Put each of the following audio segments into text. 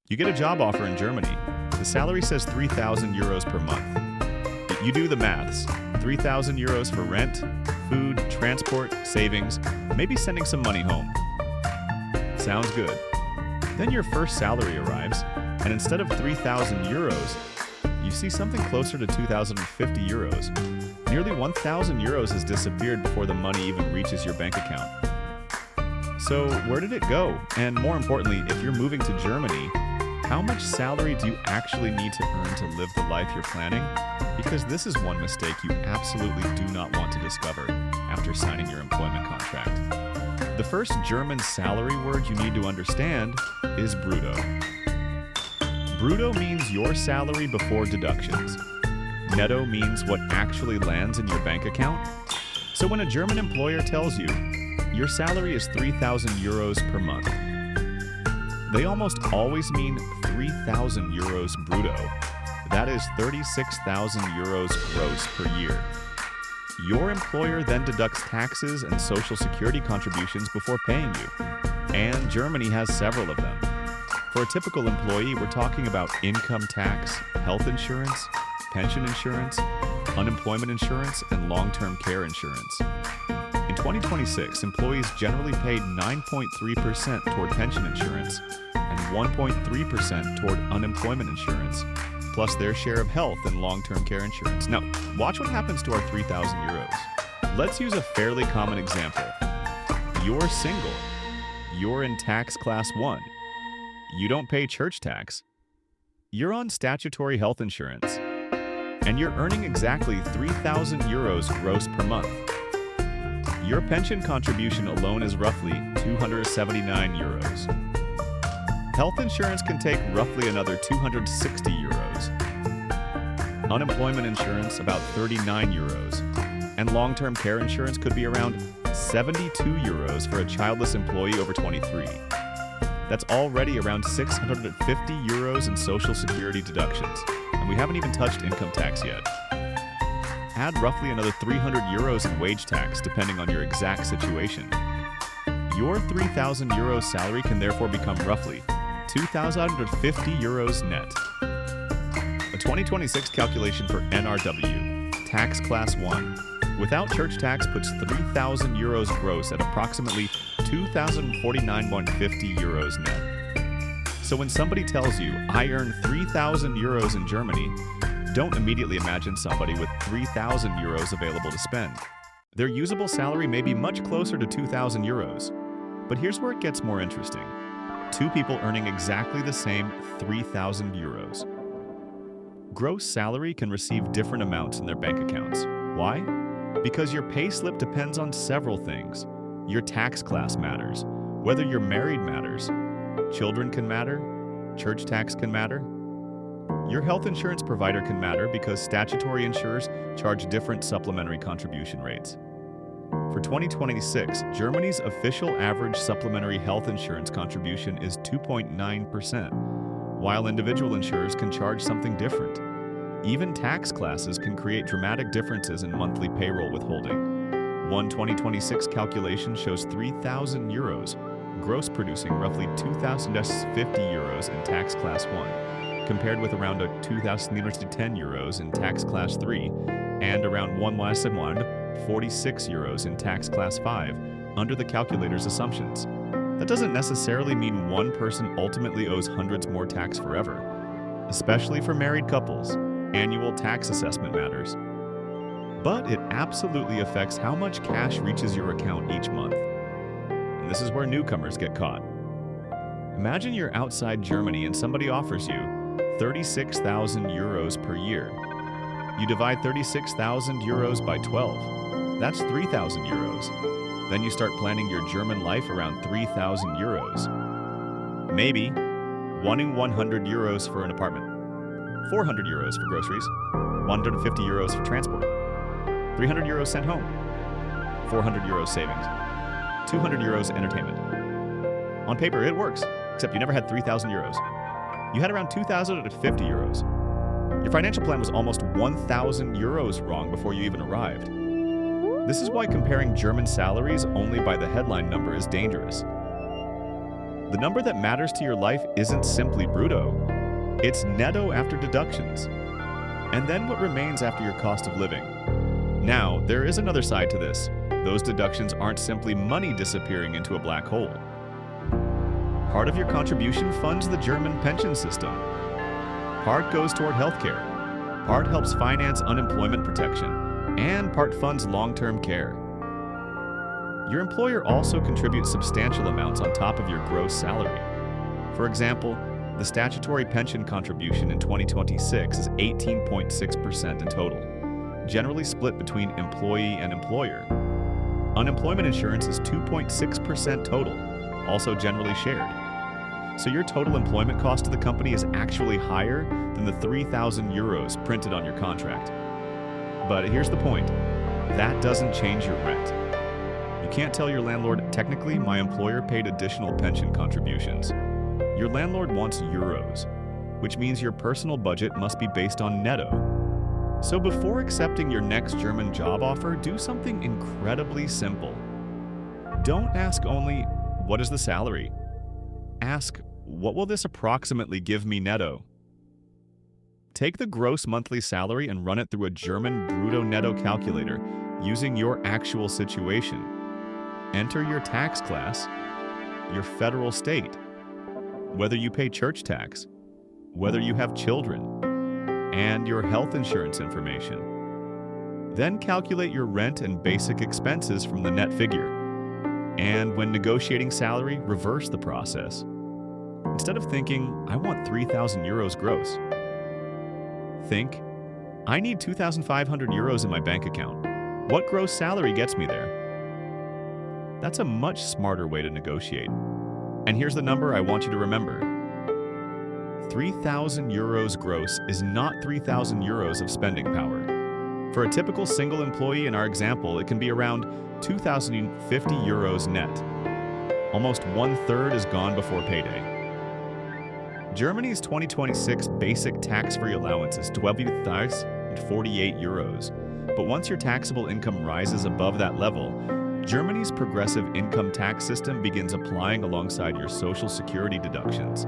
You get a job offer in Germany. The salary says 3,000 euros per month. You do the maths. 3,000 euros for rent, food, transport, savings, maybe sending some money home. Sounds good. Then your first salary arrives, and instead of 3,000 euros, you see something closer to 2,050 euros. Nearly 1,000 euros has disappeared before the money even reaches your bank account. So where did it go? And more importantly, if you're moving to Germany, how much salary do you actually need to earn to live the life you're planning? Because this is one mistake you absolutely do not want to discover after signing your employment contract. The first German salary word you need to understand is brutto. Brutto means your salary before deductions. Netto means what actually lands in your bank account. So when a German employer tells you, your salary is 3,000 euros per month, they almost always mean 3,000 euros brutto. That is 36,000 euros gross per year. Your employer then deducts taxes and social security contributions before paying you. And Germany has several of them. For a typical employee, we're talking about income tax, health insurance, pension insurance, unemployment insurance, and long-term care insurance. In 2026, employees generally paid 9.3% toward pension insurance and 1.3% toward unemployment insurance, plus their share of health and long-term care insurance. Now, watch what happens to our 3,000 euros. Let's use a fairly common example. You're single. You're in tax class 1. You don't pay church tax. You're on statutory health insurance. And you're earning exactly 3,000 euros gross per month. Your pension contribution alone is roughly 279 euros. Health insurance can take roughly another 260 euros. Unemployment insurance about 39 euros. And long-term care insurance could be around 72 euros for a childless employee over 23. That's already around 650 euros in social security deductions. And we haven't even touched income tax yet. Add roughly another 300 euros in wage tax, depending on your exact situation. Your 3,000 euros salary can therefore become roughly 2,050 euros net. A 2026 calculation for NRW, tax class 1, without church tax puts 3,000 euros gross at approximately 2,049.50 euros net. So when somebody tells you, I earn 3,000 euros in Germany, don't immediately imagine somebody with 3,000 euros available to spend. Their usable salary may be much closer to 2,000 euros. But here's where it gets more interesting. Two people earning exactly the same 3,000 euros. Gross salary can receive different amounts in their bank accounts. Why? Because your pay slip depends on several things. Your tax class matters. Whether you're married matters. Children can matter. Church tax can matter. Your health insurance provider can matter because statutory insurers charge different supplementary contribution rates. For 2026, Germany's official average supplementary health insurance contribution is 2.9%, while individual insurers can charge something different. Even tax classes can create dramatic differences in monthly payroll withholding. One 2026 calculation shows 3,000 euros, gross producing roughly 2,050 euros in tax class 1, compared with around 2,010 euros in tax class 3, and around 1,46 euros in tax class 5, under the calculator's assumptions. That doesn't necessarily mean one person ultimately owes hundreds more tax forever. Especially for married couples, annual tax assessment matters. But it absolutely affects how much cash reaches your account each month. And this is where newcomers get caught. Imagine you're outside Germany and somebody offers you 36,000 euros per year. You divide 36,000 euros by 12. That's 3,000 euros. Then you start planning your German life around 3,000 euros. Maybe wanting 100 euros for an apartment, 400 euros for groceries, 150 euros for transport, 300 euros sent home, 400 euros savings, 200 euros entertainment. On paper, it works, except you never had 3,000 euros. You had around 2,050 euros. Your financial plan was almost 1,000 euros wrong before you even arrived. This is why comparing German salaries only by the headline number is dangerous. The number that matters to your life isn't simply brutto, it's netto after deductions. And then what remains after your cost of living. Now, there is another side to this. Those deductions aren't simply money disappearing into a black hole. Part of your contribution funds the German pension system. Part goes toward healthcare. Part helps finance unemployment protection. And part funds long-term care. Your employer also contributes substantial amounts on top of your gross salary. For example, the statutory pension contribution in 2026 is 18.6% in total, generally split between employee and employer. Unemployment insurance is 2.6% total, also generally shared. So your total employment cost to the company is actually higher than the 3,000 euros printed on your contract. But here's the point, that doesn't change your rent. You can't tell your landlord, technically, my employer paid additional pension contributions. Your landlord wants euros, which means your personal budget must be based on netto. So before accepting your next German job offer, do something incredibly simple. Don't ask only, what is the salary? Ask, what will this approximately give me netto? Take the gross monthly salary and run it through a German Brutto-Netto calculator using your actual situation. Enter your tax class, your federal state, whether you pay church tax, whether you have children, and your health insurance information. Then calculate your rent and basic expenses from the net figure. And when negotiating salary, reverse the process. Instead of thinking, I want 3,000 euros gross, think, I need 2,500 euros in my bank account. What gross salary gets me there? That's a much smarter way to negotiate. And here's the number I want you to remember. 3,000 euros gross is not 3,000 euros of spending power. For a typical single employee in our example, it can be around 2,050 euros net. Almost 1/3 is gone before payday. Germany's 2026 basic tax-free allowance is 12,048 euros. But once your taxable income rises above that level, Germany's progressive income tax system begins applying alongside your Social Security deductions.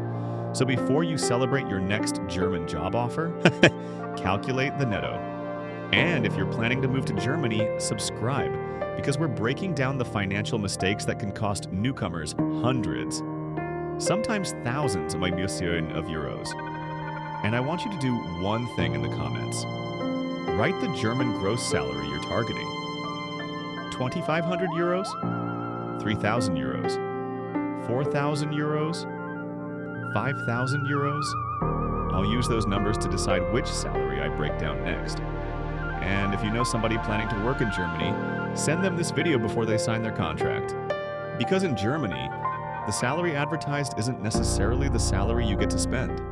So before you celebrate your next German job offer, calculate the netto. And if you're planning to move to Germany, subscribe, because we're breaking down the financial mistakes that can cost newcomers hundreds, sometimes thousands of euros. And I want you to do one thing in the comments. Write the German gross salary you're targeting. 2,500 euros, 3,000 euros, 4,000 euros, 5,000 euros. I'll use those numbers to decide which salary I break down next. And if you know somebody planning to work in Germany, send them this video before they sign their contract. Because in Germany, the salary advertised isn't necessarily the salary you get to spend.